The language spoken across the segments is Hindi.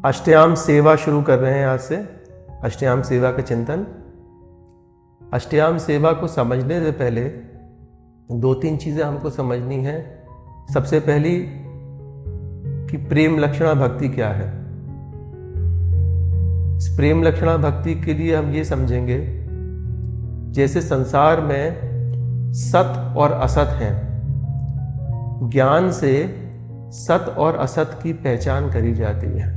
अष्टयाम सेवा शुरू कर रहे हैं आज से। अष्टयाम सेवा का चिंतन। अष्टयाम सेवा को समझने से पहले दो तीन चीज़ें हमको समझनी है। सबसे पहली कि प्रेम लक्षणा भक्ति क्या है। इस प्रेम लक्षणा भक्ति के लिए हम ये समझेंगे, जैसे संसार में सत और असत हैं, ज्ञान से सत और असत की पहचान करी जाती है।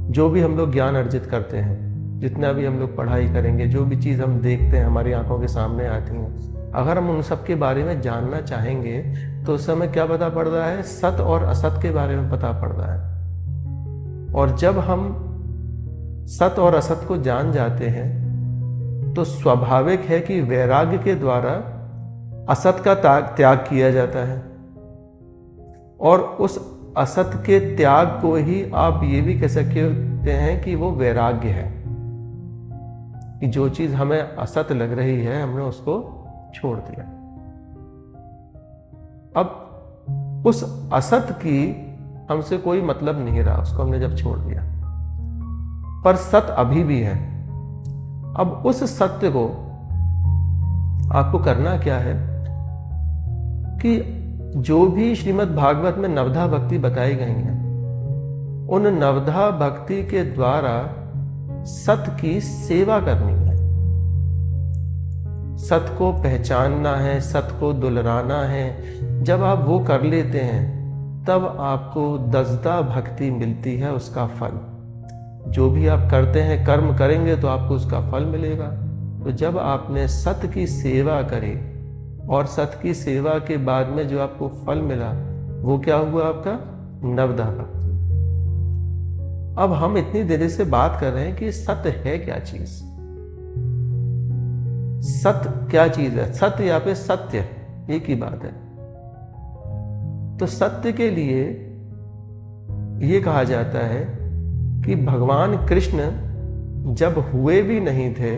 जो भी हम लोग ज्ञान अर्जित करते हैं, जितना भी हम लोग पढ़ाई करेंगे, जो भी चीज़ हम देखते हैं हमारी आंखों के सामने आती हैं, अगर हम उन सब के बारे में जानना चाहेंगे तो उस समय क्या पता पड़ रहा है, सत और असत के बारे में पता पड़ रहा है। और जब हम सत और असत को जान जाते हैं तो स्वाभाविक है कि वैराग्य के द्वारा असत का त्याग किया जाता है। और उस असत के त्याग को ही आप ये भी कह सकते हैं कि वो वैराग्य है, कि जो चीज हमें असत लग रही है हमने उसको छोड़ दिया। अब उस असत की हमसे कोई मतलब नहीं रहा, उसको हमने जब छोड़ दिया, पर सत अभी भी है। अब उस सत्य को आपको करना क्या है कि जो भी श्रीमद् भागवत में नवधा भक्ति बताई गई है, उन नवधा भक्ति के द्वारा सत की सेवा करनी है। सत को पहचानना है, सत को दुलराना है। जब आप वो कर लेते हैं तब आपको दसदा भक्ति मिलती है, उसका फल। जो भी आप करते हैं, कर्म करेंगे तो आपको उसका फल मिलेगा। तो जब आपने सत की सेवा करी और सत की सेवा के बाद में जो आपको फल मिला, वो क्या हुआ? आपका नवधा भक्ति। अब हम इतनी देर से बात कर रहे हैं कि सत्य है क्या चीज। सत्य क्या चीज है? सत्य या फिर सत्य, एक ही बात है। तो सत्य के लिए ये कहा जाता है कि भगवान कृष्ण जब हुए भी नहीं थे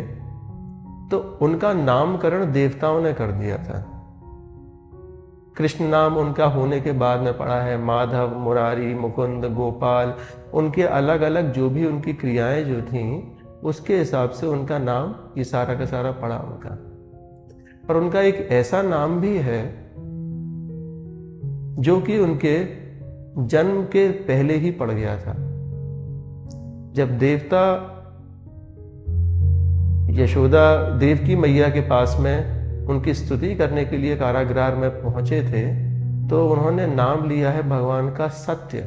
तो उनका नामकरण देवताओं ने कर दिया था। कृष्ण नाम उनका होने के बाद में पड़ा है माधव, मुरारी, मुकुंद, गोपाल। उनके अलग अलग जो भी उनकी क्रियाएं जो थीं, उसके हिसाब से उनका नाम ये सारा का सारा पड़ा उनका। पर उनका एक ऐसा नाम भी है जो कि उनके जन्म के पहले ही पड़ गया था। जब देवता यशोदा देवकी मैया के पास में उनकी स्तुति करने के लिए कारागृह में पहुंचे थे, तो उन्होंने नाम लिया है भगवान का सत्य।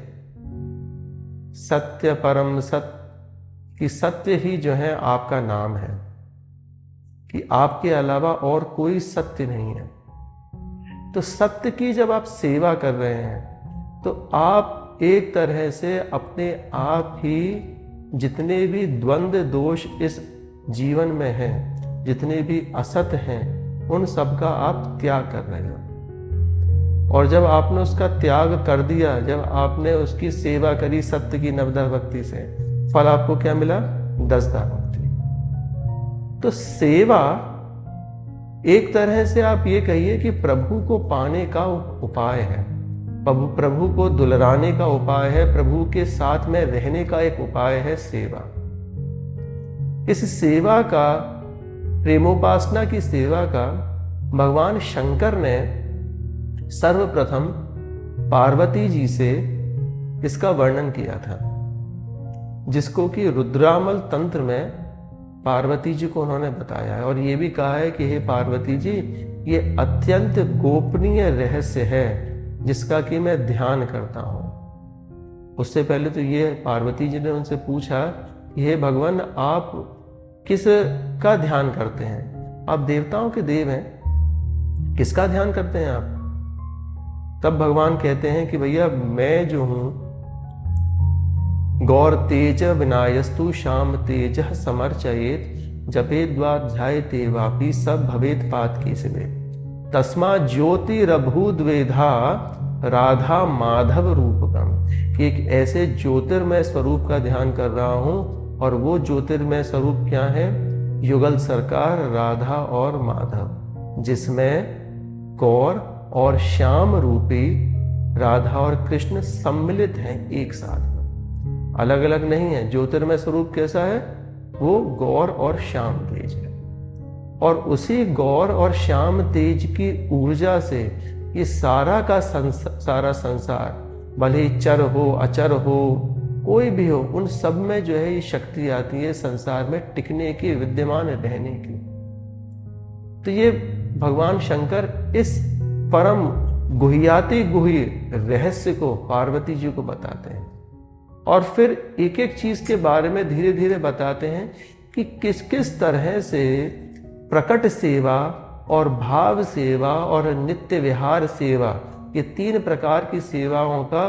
सत्य परम सत्य, कि सत्य ही जो है आपका नाम है, कि आपके अलावा और कोई सत्य नहीं है। तो सत्य की जब आप सेवा कर रहे हैं तो आप एक तरह से अपने आप ही जितने भी द्वंद्व दोष इस जीवन में हैं, जितने भी असत हैं, उन सब का आप त्याग कर रहे हो। और जब आपने उसका त्याग कर दिया, जब आपने उसकी सेवा करी सत्य की नवधा भक्ति से, फल आपको क्या मिला? दसदा भक्ति। तो सेवा एक तरह से आप ये कहिए कि प्रभु को पाने का उपाय है, प्रभु को दुलराने का उपाय है, प्रभु के साथ में रहने का एक उपाय है सेवा। इस सेवा का, प्रेमोपासना की सेवा का भगवान शंकर ने सर्वप्रथम पार्वती जी से इसका वर्णन किया था, जिसको कि रुद्रामल तंत्र में पार्वती जी को उन्होंने बताया है। और ये भी कहा है कि हे पार्वती जी, ये अत्यंत गोपनीय रहस्य है जिसका कि मैं ध्यान करता हूं। उससे पहले तो ये पार्वती जी ने उनसे पूछा, हे भगवान, आप किस का ध्यान करते हैं? आप देवताओं के देव हैं, किसका ध्यान करते हैं आप? तब भगवान कहते हैं कि भैया, मैं जो हूं गौर तेज विनायस्तु श्याम तेज समर्चयेत जपेद्वाध्यायते वापि सब भवेत पात की सिवे तस्मा ज्योतिरभूद्वेधा राधा माधव रूपकम। कि एक ऐसे ज्योतिर्मय स्वरूप का ध्यान कर रहा हूं, और वो ज्योतिर्मय स्वरूप क्या है? युगल सरकार राधा और माधव, जिसमें गौर और श्याम रूपी राधा और कृष्ण सम्मिलित हैं एक साथ में। अलग अलग नहीं है। ज्योतिर्मय स्वरूप कैसा है? वो गौर और श्याम तेज है, और उसी गौर और श्याम तेज की ऊर्जा से ये सारा का सारा संसार, भले ही चर हो अचर हो कोई भी हो, उन सब में जो है ये शक्ति आती है संसार में टिकने की, विद्यमान रहने की। तो ये भगवान शंकर इस परम गुह्याति गुह्य रहस्य को पार्वती जी को बताते हैं, और फिर एक एक चीज के बारे में धीरे धीरे बताते हैं कि किस किस तरह से प्रकट सेवा और भाव सेवा और नित्य विहार सेवा, ये 3 प्रकार की सेवाओं का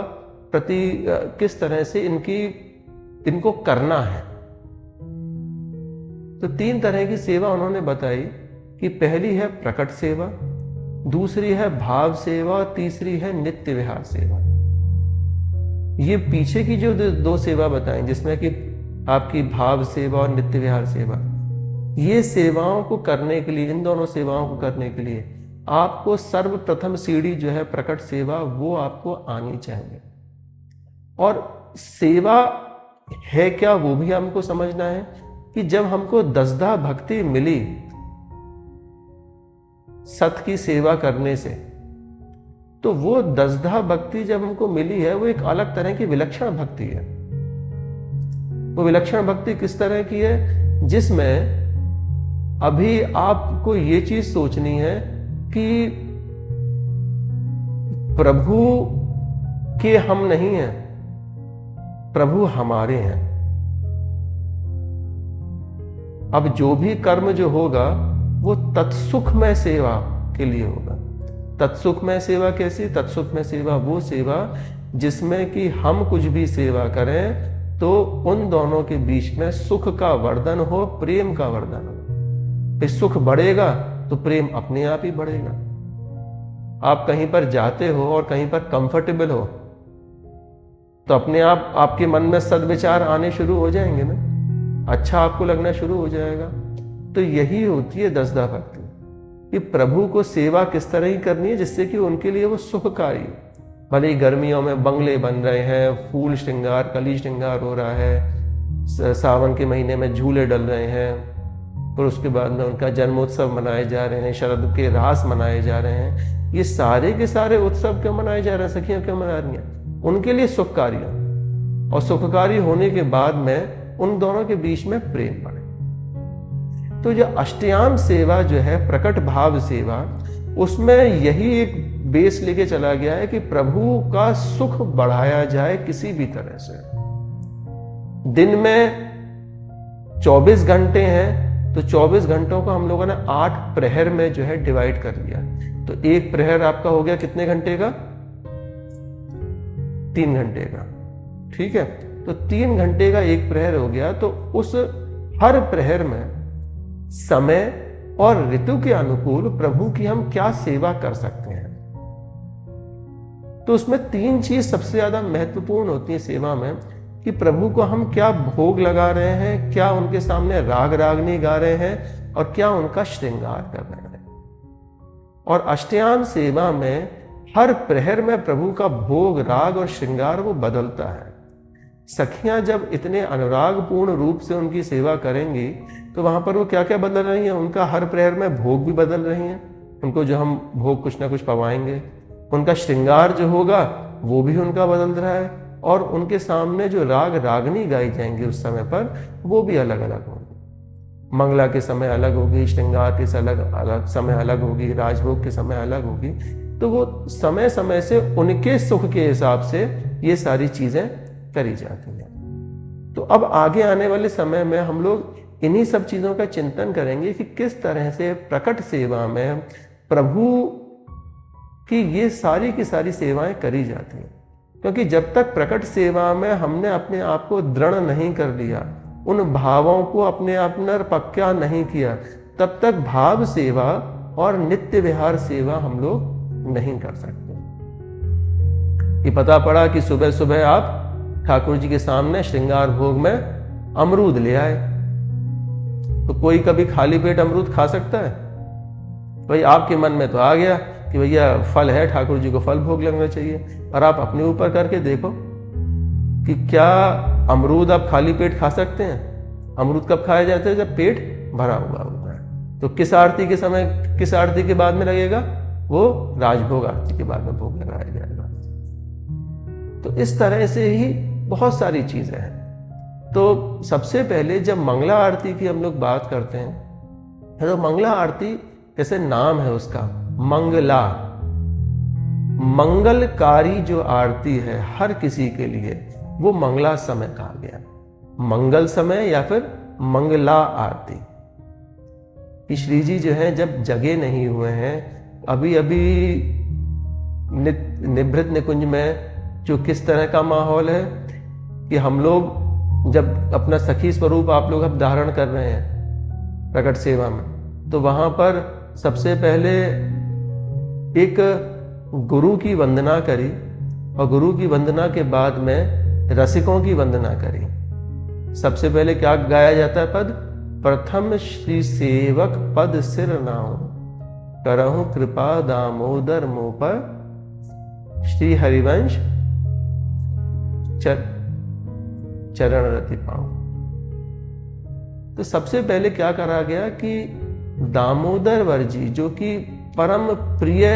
प्रति किस तरह से इनको करना है। तो 3 तरह की सेवा उन्होंने बताई कि पहली है प्रकट सेवा, दूसरी है भाव सेवा, और तीसरी है नित्य विहार सेवा। ये पीछे की जो 2 सेवा बताएं, जिसमें कि आपकी भाव सेवा और नित्य विहार सेवा, ये सेवाओं को करने के लिए, इन दोनों सेवाओं को करने के लिए आपको सर्वप्रथम सीढ़ी जो है प्रकट सेवा, वो आपको आनी चाहिए। और सेवा है क्या वो भी हमको समझना है कि जब हमको दसदा भक्ति मिली सत की सेवा करने से, तो वो दसदा भक्ति जब हमको मिली है वो एक अलग तरह की विलक्षण भक्ति है। वो विलक्षण भक्ति किस तरह की है? जिसमें अभी आपको ये चीज सोचनी है कि प्रभु के हम नहीं हैं, प्रभु हमारे हैं। अब जो भी कर्म जो होगा वो तत्सुखमय सेवा के लिए होगा। तत्सुखमय सेवा कैसी? तत्सुखमय सेवा वो सेवा जिसमें कि हम कुछ भी सेवा करें तो उन दोनों के बीच में सुख का वर्धन हो, प्रेम का वर्धन हो। इस सुख बढ़ेगा तो प्रेम अपने आप ही बढ़ेगा। आप कहीं पर जाते हो और कहीं पर कंफर्टेबल हो तो अपने आप आपके मन में सद्विचार आने शुरू हो जाएंगे ना, अच्छा आपको लगना शुरू हो जाएगा। तो यही होती है दसदा भक्ति, कि प्रभु को सेवा किस तरह ही करनी है जिससे कि उनके लिए वो सुखकारी हो। भले ही गर्मियों में बंगले बन रहे हैं, फूल श्रृंगार, कली श्रृंगार हो रहा है, सावन के महीने में झूले डल रहे हैं, फिर उसके बाद में उनका जन्मोत्सव मनाए जा रहे हैं, शरद के रास मनाए जा रहे हैं। ये सारे के सारे उत्सव क्यों मनाए जा रहे हैं? सखियां क्यों मना रही हैं? उनके लिए सुखकारी हो, और सुखकारी होने के बाद में उन दोनों के बीच में प्रेम बढ़े। तो जो अष्टयाम सेवा जो है प्रकट भाव सेवा, उसमें यही एक बेस लेके चला गया है कि प्रभु का सुख बढ़ाया जाए किसी भी तरह से। दिन में 24 घंटे हैं तो 24 घंटों को हम लोगों ने 8 प्रहर में जो है डिवाइड कर दिया। तो एक प्रहर आपका हो गया कितने घंटे का? 3 घंटे का, ठीक है। तो 3 घंटे का एक प्रहर हो गया, तो उस हर प्रहर में समय और ऋतु के अनुकूल प्रभु की हम क्या सेवा कर सकते हैं। तो उसमें 3 चीज सबसे ज्यादा महत्वपूर्ण होती है सेवा में, कि प्रभु को हम क्या भोग लगा रहे हैं, क्या उनके सामने राग रागनी गा रहे हैं, और क्या उनका श्रृंगार कर रहे हैं। और अष्टयाम सेवा में हर प्रहर में प्रभु का भोग, राग और श्रृंगार वो बदलता है। सखियां जब इतने अनुरागपूर्ण रूप से उनकी सेवा करेंगी तो वहां पर वो क्या क्या बदल रही हैं? उनका हर प्रहर में भोग भी बदल रही हैं, उनको जो हम भोग कुछ ना कुछ पवाएंगे, उनका श्रृंगार जो होगा वो भी उनका बदल रहा है, और उनके सामने जो राग रागनी गाई जाएंगी उस समय पर वो भी अलग अलग होंगी। मंगला के समय अलग होगी, श्रृंगार के अलग समय अलग होगी, राजभोग के समय अलग होगी। तो वो समय समय से उनके सुख के हिसाब से ये सारी चीजें करी जाती हैं। तो अब आगे आने वाले समय में हम लोग इन्हीं सब चीजों का चिंतन करेंगे कि किस तरह से प्रकट सेवा में प्रभु की ये सारी की सारी सेवाएं करी जाती हैं। क्योंकि जब तक प्रकट सेवा में हमने अपने आप को दृढ़ नहीं कर लिया, उन भावों को अपने आप पर पक्का नहीं किया, तब तक भाव सेवा और नित्य विहार सेवा हम लोग नहीं कर सकते। ये पता पड़ा कि सुबह सुबह आप ठाकुर जी के सामने श्रृंगार भोग में अमरूद ले आए, तो कोई कभी खाली पेट अमरूद खा सकता है? भाई आपके मन में तो आ गया कि भैया फल है, ठाकुर जी को फल भोग लगना चाहिए, और आप अपने ऊपर करके देखो कि क्या अमरूद आप खाली पेट खा सकते हैं? अमरूद कब खाया जाता है? जब पेट भरा हुआ होता है। तो किस आरती के समय, किस आरती के बाद में लगेगा? वो राजभोग आरती के बाद में भोग लगाया जाएगा। तो इस तरह से ही बहुत सारी चीजें हैं। तो सबसे पहले जब मंगला आरती की हम लोग बात करते हैं, तो मंगला आरती जैसे नाम है उसका मंगला, मंगलकारी जो आरती है हर किसी के लिए, वो मंगला समय कहा गया। मंगल समय या फिर मंगला आरती। कि श्री जी जो है जब जगे नहीं हुए हैं, अभी अभी निभृत निकुंज में जो किस तरह का माहौल है कि हम लोग जब अपना सखी स्वरूप आप लोग अब धारण कर रहे हैं प्रकट सेवा में, तो वहां पर सबसे पहले एक गुरु की वंदना करी, और गुरु की वंदना के बाद में रसिकों की वंदना करी। सबसे पहले क्या गाया जाता है पद? प्रथम श्री सेवक पद सिर नाउ, करहु कृपा दामोदर मुँह पर, श्री हरिवंश चरण रति पाऊं। तो सबसे पहले क्या करा गया कि दामोदर वर्जी जो कि परम प्रिय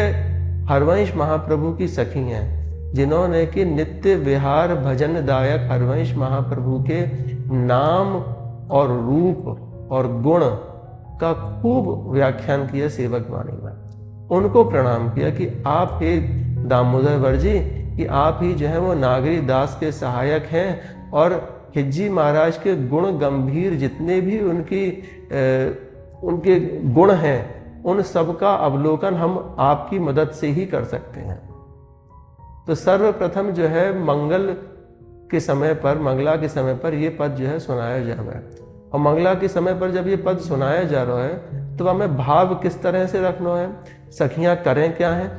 हरवंश महाप्रभु की सखी हैं, जिन्होंने कि नित्य विहार भजन दायक हरवंश महाप्रभु के नाम और रूप और गुण का खूब व्याख्यान किया सेवक वाणी में, उनको प्रणाम किया कि आप हे दामोदर वर्जी, कि आप ही जो है वो नागरी दास के सहायक हैं, और हिज्जी महाराज के गुण गंभीर जितने भी उनके गुण हैं, उन सब का अवलोकन हम आपकी मदद से ही कर सकते हैं। तो सर्वप्रथम जो है मंगल के समय पर, मंगला के समय पर ये पद जो है सुनाया जा रहा है। और मंगला के समय पर जब ये पद सुनाया जा रहा है, तो हमें भाव किस तरह से रखना है, सखियां करें क्या है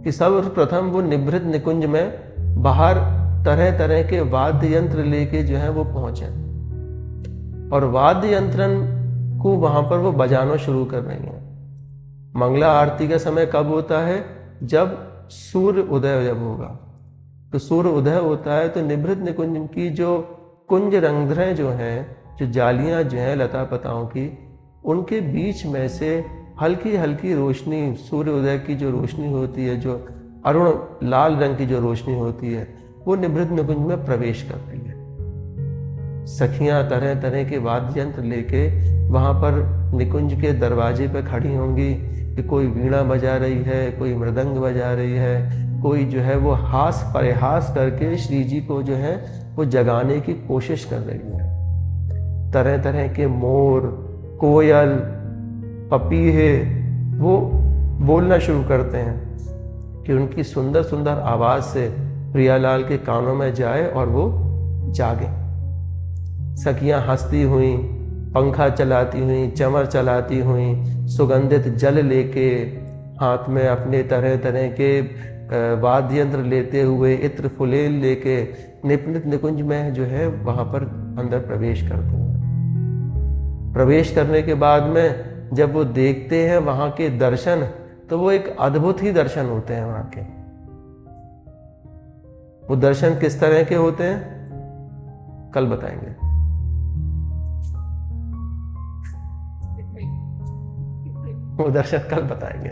कि सर्वप्रथम वो निभृत निकुंज में बाहर तरह तरह के वाद्य यंत्र लेके जो है वो पहुंचे, और वाद्य यंत्रन को वहां पर वो बजाना शुरू कर रही हैं। मंगला आरती का समय कब होता है? जब सूर्य उदय जब होगा। तो सूर्य उदय होता है तो निभृत निकुंज की जो कुंज रंध्रें जो हैं, जो जालियां जो हैं लता पताओं की, उनके बीच में से हल्की हल्की रोशनी, सूर्य उदय की जो रोशनी होती है, जो अरुण लाल रंग की जो रोशनी होती है, वो निभृत निकुंज में प्रवेश करती है। सखियां तरह तरह के वाद्य यंत्र लेके वहां पर निकुंज के दरवाजे पर खड़ी होंगी कि कोई वीणा बजा रही है, कोई मृदंग बजा रही है, कोई जो है वो हास परिहास करके श्री जी को जो है वो जगाने की कोशिश कर रही है। तरह तरह के मोर, कोयल, पपीहे वो बोलना शुरू करते हैं कि उनकी सुंदर सुंदर आवाज से प्रियालाल के कानों में जाए और वो जागे। सखियां हंसती हुई, पंखा चलाती हुई, चमर चलाती हुई, सुगंधित जल लेके हाथ में अपने तरह तरह के वाद्य यंत्र लेते हुए, इत्र फुलेल लेके निपनित निकुंज में जो है वहां पर अंदर प्रवेश करते हैं। प्रवेश करने के बाद में जब वो देखते हैं वहां के दर्शन, तो वो एक अद्भुत ही दर्शन होते हैं वहां के। वो दर्शन किस तरह के होते हैं कल बताएंगे। वो दर्शन कल बताएंगे।